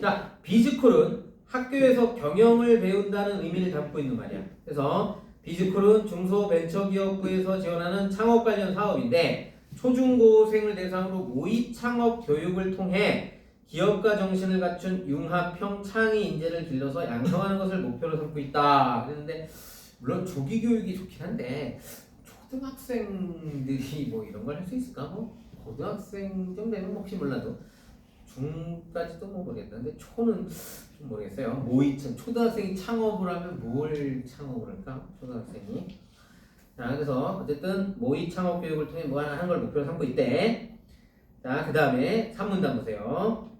Speaker 1: 자, 비즈쿨은 학교에서 경영을 배운다는 의미를 담고 있는 말이야. 그래서 비즈쿨은 중소벤처기업부에서 지원하는 창업 관련 사업인데 초중고생을 대상으로 모의 창업 교육을 통해 기업가 정신을 갖춘 융합형 창의 인재를 길러서 양성하는 것을 목표로 삼고 있다. 그랬는데 물론 조기 교육이 좋긴 한데 초등학생들이 뭐 이런 걸 할 수 있을까? 뭐 고등학생 좀 되면 혹시 몰라도 중까지도 뭐 모르겠다. 근데 초는 좀 모르겠어요. 모의창 초등학생이 창업을 하면 뭘 창업을 할까? 초등학생이. 자 그래서 어쨌든 모의 창업 교육을 통해 뭐 하나 하는 걸 목표로 삼고 있대. 자 그 다음에 3문단 보세요.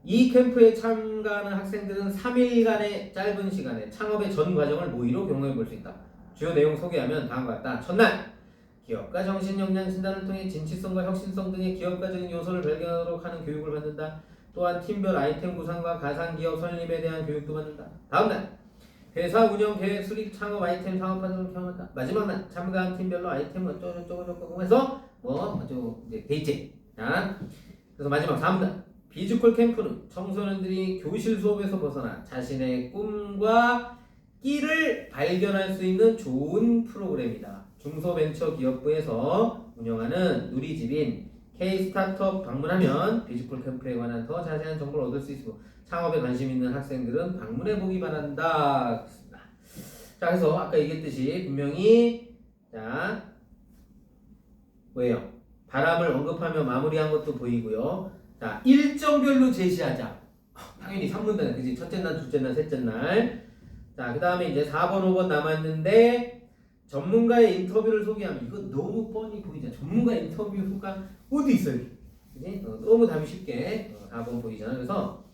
Speaker 1: 이 캠프에 참가하는 학생들은 3일간의 짧은 시간에 창업의 전 과정을 모의로 경험해 볼 수 있다. 주요 내용 소개하면 다음과 같다. 첫날 기업가 정신 역량 진단을 통해 진취성과 혁신성 등의 기업가적인 요소를 발견하도록 하는 교육을 받는다. 또한 팀별 아이템 구상과 가상기업 설립에 대한 교육도 받는다. 다음날 회사 운영 계획 수립 창업 아이템 상업화를 경험한다. 마지막 날 참가한 팀별로 아이템 어쩌고저쩌고 해서 뭐 어쩌고 이제 돼 있지. 자, 그래서 마지막 3날 비즈콜 캠프는 청소년들이 교실 수업에서 벗어나 자신의 꿈과 끼를 발견할 수 있는 좋은 프로그램이다. 중소벤처기업부에서 운영하는 누리집인 K-스타트업 방문하면 비즈콜 캠프에 관한 더 자세한 정보를 얻을 수 있고 창업에 관심 있는 학생들은 방문해 보기 바란다. 자, 그래서 아까 얘기했듯이 분명히 자 뭐예요? 바람을 언급하며 마무리한 것도 보이고요. 자, 일정별로 제시하자. 당연히 3문단에 그지? 첫째 날, 둘째 날, 셋째 날. 자, 그 다음에 이제 4번, 5번 남았는데 전문가의 인터뷰를 소개하면 이거 너무 뻔히 보이잖아. 전문가 인터뷰가 어디 있어요? 그지? 너무 답이 쉽게 4번 보이잖아. 그래서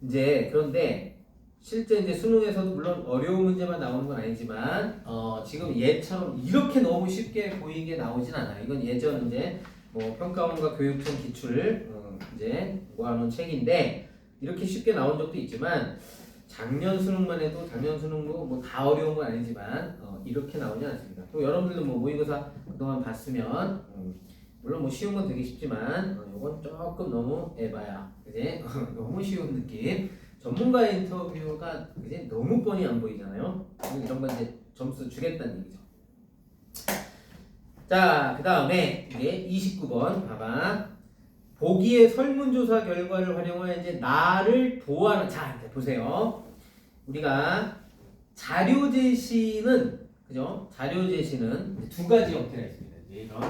Speaker 1: 이제 그런데 실제 이제 수능에서도 물론 어려운 문제만 나오는 건 아니지만 지금 얘처럼 이렇게 너무 쉽게 보이게 나오진 않아요. 이건 예전 이제 뭐 평가원과 교육청 기출 이제 모아놓은 책인데 이렇게 쉽게 나온 적도 있지만 작년 수능만 해도 작년 수능도 뭐 다 어려운 건 아니지만 이렇게 나오지 않습니다. 또 여러분들도 뭐 모의고사 그동안 봤으면 물론 뭐 쉬운 건 되게 쉽지만 이건 조금 너무 에바야, 그지? 너무 쉬운 느낌. 전문가 인터뷰가 이제 너무 뻔히 안 보이잖아요. 이런 건 이제 점수 주겠다는 얘기죠. 자, 그 다음에 이제 29번 봐봐. 보기의 설문조사 결과를 활용하여 이제 나를 보완. 자, 이제 보세요. 우리가 자료 제시는, 그죠? 자료 제시는 두 가지 형태가 있습니다. 이제 이런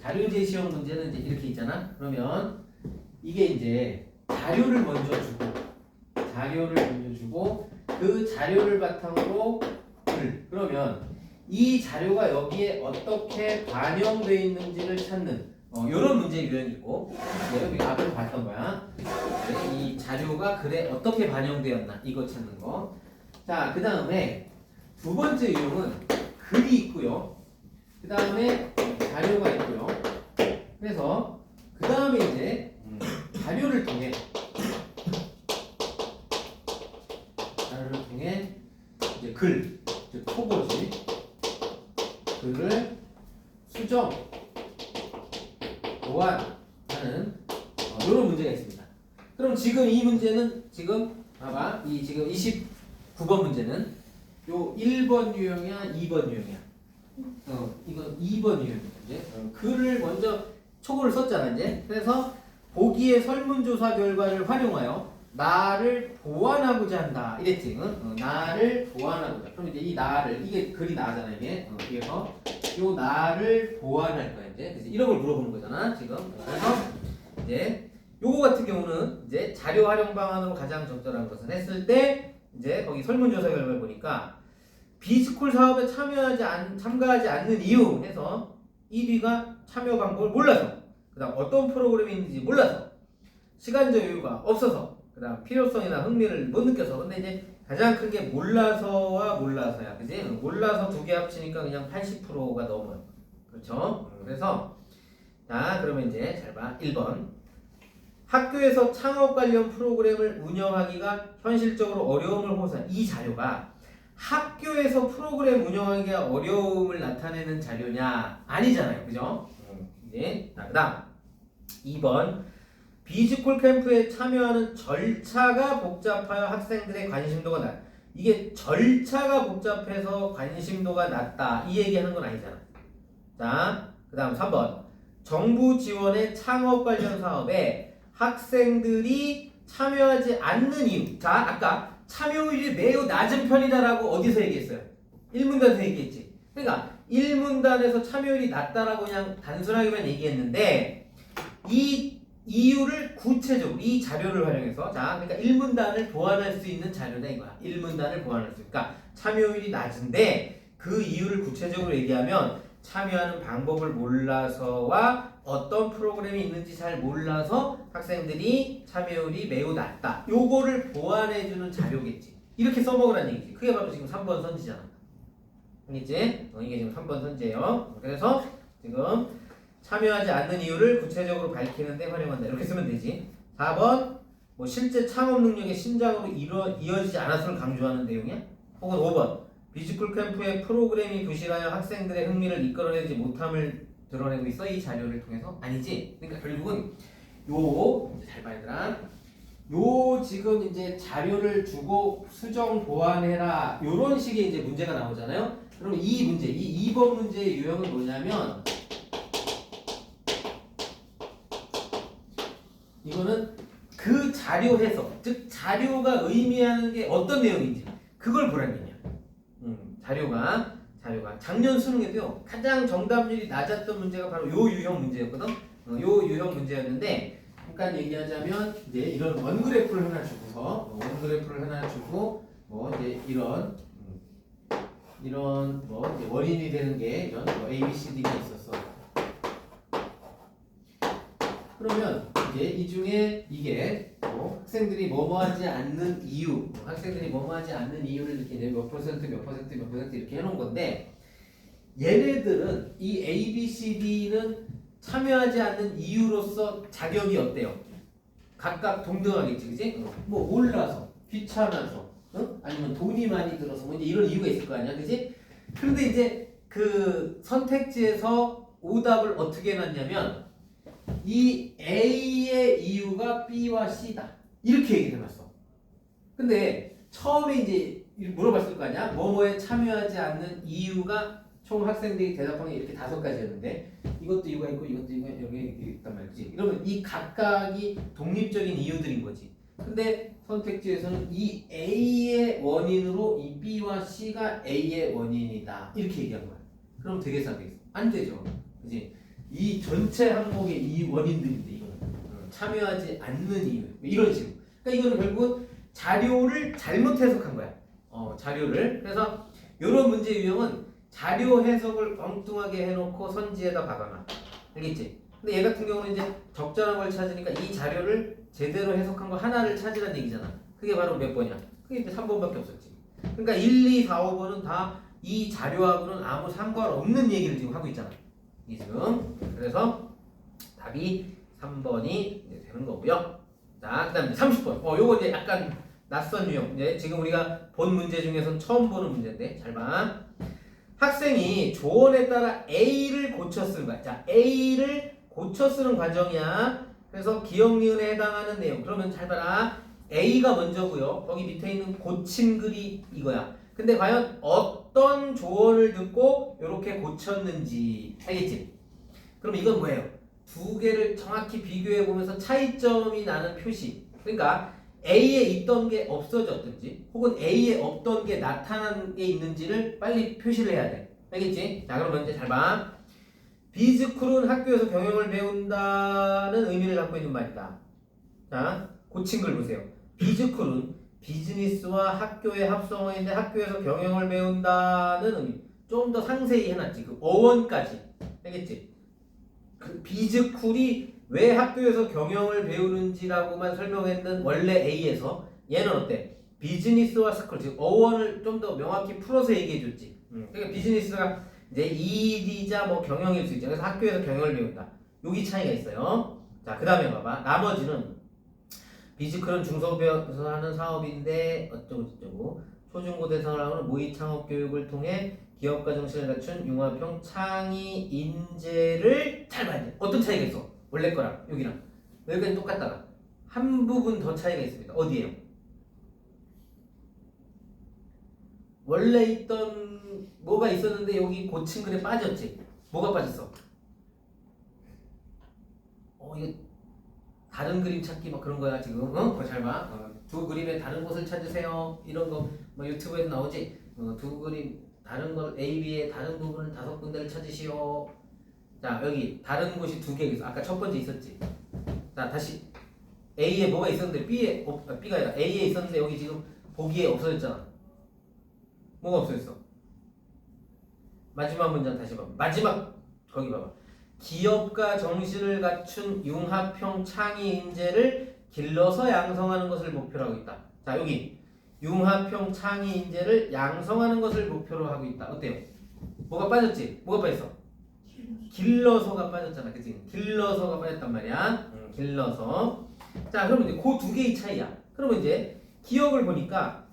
Speaker 1: 자료 제시형 문제는 이제 이렇게 있잖아. 그러면 이게 이제 자료를 먼저 주고 그 자료를 바탕으로 그러면 이 자료가 여기에 어떻게 반영되어 있는지를 찾는 이런 문제 유형이 있고, 우리가 앞에서 봤던 거야. 이 자료가 글에 어떻게 반영되었나 이거 찾는 거. 자, 그 다음에 두 번째 유형은 글이 있고요. 그 다음에 자료가 있고요. 그래서 그 다음에 이제 자료를 통해 이제 글, 즉 토고지, 글을 수정, 보완하는 이런 문제가 있습니다. 그럼 지금 이 문제는 지금 봐봐, 이 지금 29번 문제는 요 1번 유형이야, 2번 유형이야. 이건 2번 유형이야. 이제 글을 먼저 초고를 썼잖아 이제. 그래서 보기의 설문조사 결과를 활용하여 나를 보완하고자 한다 이랬지. 나를 보완하고자. 그럼 이제 이 나를, 이게 글이 나잖아 이게. 그래서 요 나를 보완할 거야 이제. 그래서 이런 걸 물어보는 거잖아 지금. 그래서 이제 요거 같은 경우는 이제 자료 활용 방안으로 가장 적절한 것은 했을 때 이제 거기 설문조사 결과를 보니까 비스쿨 사업에 참가하지 않는 이유 해서 1위가 참여 방법을 몰라서, 그 다음 어떤 프로그램이 있는지 몰라서, 시간적 여유가 없어서, 그 다음 필요성이나 흥미를 못 느껴서. 근데 이제 가장 큰 게 몰라서와 몰라서야, 그지? 몰라서 두 개 합치니까 그냥 80%가 넘어요. 그렇죠? 그래서 자, 그러면 이제 잘 봐. 1번. 학교에서 창업 관련 프로그램을 운영하기가 현실적으로 어려움을 호소한 이 자료가 학교에서 프로그램 운영하기가 어려움을 나타내는 자료냐? 아니잖아요. 그죠? 이제 그 다음 2번. 비스쿨 캠프에 참여하는 절차가 복잡하여 학생들의 관심도가 낮다. 이게 절차가 복잡해서 관심도가 낮다 이 얘기하는 건 아니잖아. 자, 그 다음 3번. 정부 지원의 창업 관련 사업에 학생들이 참여하지 않는 이유. 자, 아까 참여율이 매우 낮은 편이다라고 어디서 얘기했어요? 1문단에서 얘기했지. 그러니까 1문단에서 참여율이 낮다라고 그냥 단순하게만 얘기했는데 이 이유를 구체적으로 이 자료를 활용해서, 자, 그러니까 1문단을 보완할 수 있는 자료다 이거야. 1문단을 보완할 수 있으니까 그러니까 참여율이 낮은데 그 이유를 구체적으로 얘기하면 참여하는 방법을 몰라서와 어떤 프로그램이 있는지 잘 몰라서 학생들이 참여율이 매우 낮다. 요거를 보완해주는 자료겠지. 이렇게 써먹으라는 얘기지. 그게 바로 지금 3번 선지잖아. 알겠지? 이게 지금 3번 선지예요. 그래서 지금 참여하지 않는 이유를 구체적으로 밝히는데 활용한다. 이렇게 쓰면 되지. 4번. 뭐 실제 창업 능력의 신장으로 이어지지 않았음을 강조하는 내용이야. 혹은 5번. 비스쿨 캠프의 프로그램이 부실하여 학생들의 흥미를 이끌어내지 못함을 드러내고 있어. 이 자료를 통해서. 아니지. 그러니까 결국은 잘 봐 얘들아. 요 지금 이제 자료를 주고 수정 보완해라. 요런 식의 이제 문제가 나오잖아요. 그럼 이 문제, 이 2번 문제의 유형은 뭐냐면 이거는 그 자료 해석, 즉 자료가 의미하는 게 어떤 내용인지 그걸 보라는 얘기야. 자료가 작년 수능에도요 가장 정답률이 낮았던 문제가 바로 요 유형 문제였거든. 요 유형 문제였는데 잠깐 얘기하자면 이제 이런 원그래프를 하나 주고서 뭐 이제 이런 뭐 이제 원인이 되는 게 이런 뭐 A, B, C, D가 있었어. 그러면 이제 이 중에 이게 학생들이 뭐뭐하지 않는 이유, 를 이렇게 몇 퍼센트 이렇게 해놓은 건데 얘네들은 이 A, B, C, D는 참여하지 않는 이유로서 자격이 어때요? 각각 동등하겠지, 그지? 뭐 몰라서, 귀찮아서, 아니면 돈이 많이 들어서 뭐 이제 이런 이유가 있을 거 아니야, 그지? 그런데 이제 그 선택지에서 오답을 어떻게 해놨냐면 이 A의 이유가 B와 C다 이렇게 얘기를 해놨어. 근데 처음에 이제 물어봤을 거 아니야? 뭐뭐에 참여하지 않는 이유가 총 학생들이 대답한 게 이렇게 5가지였는데 이것도 이유가 있고 이것도 이유가 여기 있단 말이지. 이러면 이 각각이 독립적인 이유들인 거지. 근데 선택지에서는 이 A의 원인으로 이 B와 C가 A의 원인이다 이렇게 얘기한 거야. 그럼 되겠어 안 되겠어? 안 되죠. 그지? 이 전체 항목의 이 원인들인데 이거는 참여하지 않는 이유 이런 식으로. 그러니까 이거는 결국은 자료를 잘못 해석한 거야. 자료를. 그래서 이런 문제 유형은 자료 해석을 엉뚱하게 해놓고 선지에다 박아놔. 알겠지? 근데 얘 같은 경우는 이제 적절한 걸 찾으니까 이 자료를 제대로 해석한 거 하나를 찾으라는 얘기잖아. 그게 바로 몇 번이야? 그게 이제 3번밖에 없었지. 그러니까 1, 2, 4, 5번은 다 이 자료하고는 아무 상관없는 얘기를 지금 하고 있잖아. 이 지금. 그래서 답이 3번이 되는 거고요. 자, 그 다음에 30번. 요거 이제 약간 낯선 유형. 이제 지금 우리가 본 문제 중에선 처음 보는 문제인데, 잘 봐. 학생이 조언에 따라 A를 고쳐 쓰는 거야. 자, A를 고쳐 쓰는 과정이야. 그래서 기억 니은에 해당하는 내용. 그러면 잘 봐라. A가 먼저고요. 거기 밑에 있는 고친 글이 이거야. 근데 과연 어떤 조언을 듣고 이렇게 고쳤는지 알겠지? 그럼 이건 뭐예요? 두 개를 정확히 비교해 보면서 차이점이 나는 표시. 그러니까 A에 있던 게 없어졌든지 혹은 A에 없던 게 나타난 게 있는지를 빨리 표시를 해야 돼. 알겠지? 자, 그럼 먼저 잘 봐. 비즈쿨은 학교에서 경영을 배운다는 의미를 갖고 있는 말이다. 자, 고친 글 보세요. 비즈쿨은 비즈니스와 학교의 합성어인데 학교에서 경영을 배운다는 의미. 좀 더 상세히 해놨지. 그 어원까지. 알겠지? 그 비즈쿨이 왜 학교에서 경영을 배우는지라고만 설명했는 원래 A에서 얘는 어때? 비즈니스와 스쿨, 즉 어원을 좀 더 명확히 풀어서 얘기해줬지. 그러니까 비즈니스가 이제 일이자 뭐 경영일 수 있죠. 그래서 학교에서 경영을 배운다. 여기 차이가 있어요. 자, 그 다음에 봐봐. 나머지는 비즈클은 중소기업에서 하는 사업인데 어쩌고 저쩌고 초중고 대상을 하는 모의 창업 교육을 통해 기업가 정신을 갖춘 융합형 창의 인재를 잘 봐야 돼. 어떤 차이가 있어? 원래 거랑 여기랑 여기까지 똑같다가 한 부분 더 차이가 있습니다. 어디에요? 원래 있던 뭐가 있었는데 여기 고친 글에 빠졌지. 뭐가 빠졌어? 이거 다른 그림 찾기 막 그런 거야 지금. 잘 봐. 두 그림의 다른 곳을 찾으세요. 이런 거 뭐 유튜브에서 나오지. 두 그림 다른 걸 A, B의 다른 부분을 5군데를 찾으시오. 자, 여기 다른 곳이 2개 있어. 아까 첫 번째 있었지. 자, 다시 A에 뭐가 있었는데 B가 아니라 A에 있었는데 여기 지금 보기에 없어졌잖아. 뭐가 없어졌어? 마지막 문장 다시 봐. 마지막 거기 봐봐. 기업가 정신을 갖춘 융합형 창의 인재를 길러서 양성하는 것을 목표로 하고 있다. 자, 여기 융합형 창의 인재를 양성하는 것을 목표로 하고 있다. 어때요? 뭐가 빠졌지? 뭐가 빠졌어? 길러서가 빠졌잖아. 그치? 길러서가 빠졌단 말이야. 길러서. 자, 그러면 이제 그 2개의 차이야. 그러면 이제 기억을 보니까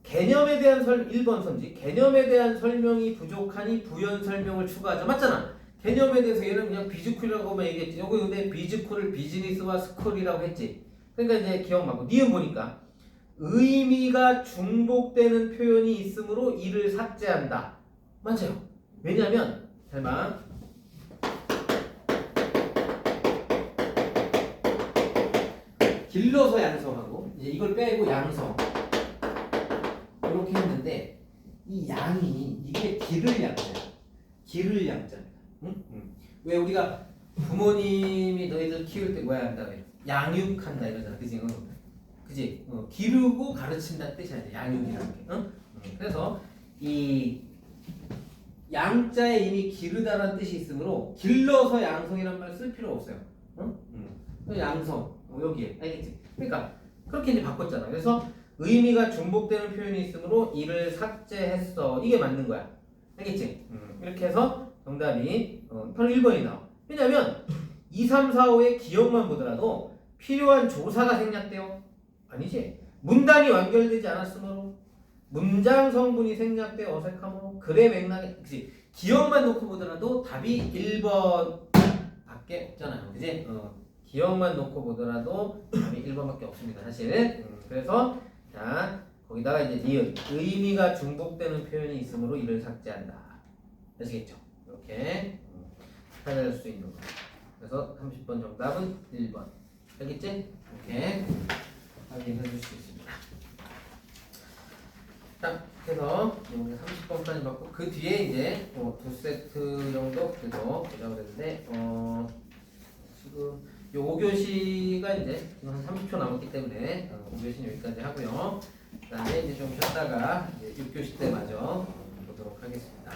Speaker 1: 개념에 대한 1번 선지. 개념에 대한 설명이 부족하니 부연 설명을 추가하자. 맞잖아. 개념에 대해서 얘는 그냥 비즈쿨이라고만 얘기했지. 여기 근데 비즈쿨을 비즈니스와 스쿨이라고 했지. 그러니까 이제 기억 맞고. 니은 보니까 의미가 중복되는 표현이 있으므로 이를 삭제한다. 맞아요. 왜냐면 잘 봐. 길러서 양성하고 이제 이걸 빼고 양성 이렇게 했는데 이 양이 이게 기를 양자야. 기를 양자입니다. 왜 우리가 부모님이 너희들 키울 때 뭐야 한다 그래? 양육한다 이러잖아. 그지? 그지? 기르고 가르친다는 뜻이 아니야. 양육이라는 게. 그래서 이 양자에 이미 기르다라는 뜻이 있으므로 길러서 양성이라는 말 쓸 필요 없어요. 양성 여기에 알겠지? 그러니까 그렇게 이제 바꿨잖아. 그래서 의미가 중복되는 표현이 있으므로 이를 삭제했어. 이게 맞는 거야. 알겠지? 이렇게 해서 정답이 바로 1번이 나와. 왜냐면 2, 3, 4, 5의 기억만 보더라도 필요한 조사가 생략돼요. 아니지. 문단이 완결되지 않았으므로 문장 성분이 생략되어 어색하므로 글의 맥락에 그치 기억만 놓고 보더라도 답이 1번 밖에 없잖아요. 그지? 기억만 놓고 보더라도 답이 1번밖에 없습니다. 사실. 그래서 자 거기다가 이제 니은 의미가 중복되는 표현이 있으므로 이를 삭제한다. 아시겠죠? 이렇게 찾아낼 수 있는 거. 그래서 30번 정답은 1번. 알겠지? 이렇게 확인해 줄 수 있습니다. 자, 그래서 30번까지 받고 그 뒤에 이제 두 세트 정도 그래도 보자고 그랬는데 지금 요 5교시가 이제 지금 한 30초 남았기 때문에 5교시는 여기까지 하고요. 그다음에 이제 좀 쉬었다가 이제 6교시 때 마저 보도록 하겠습니다.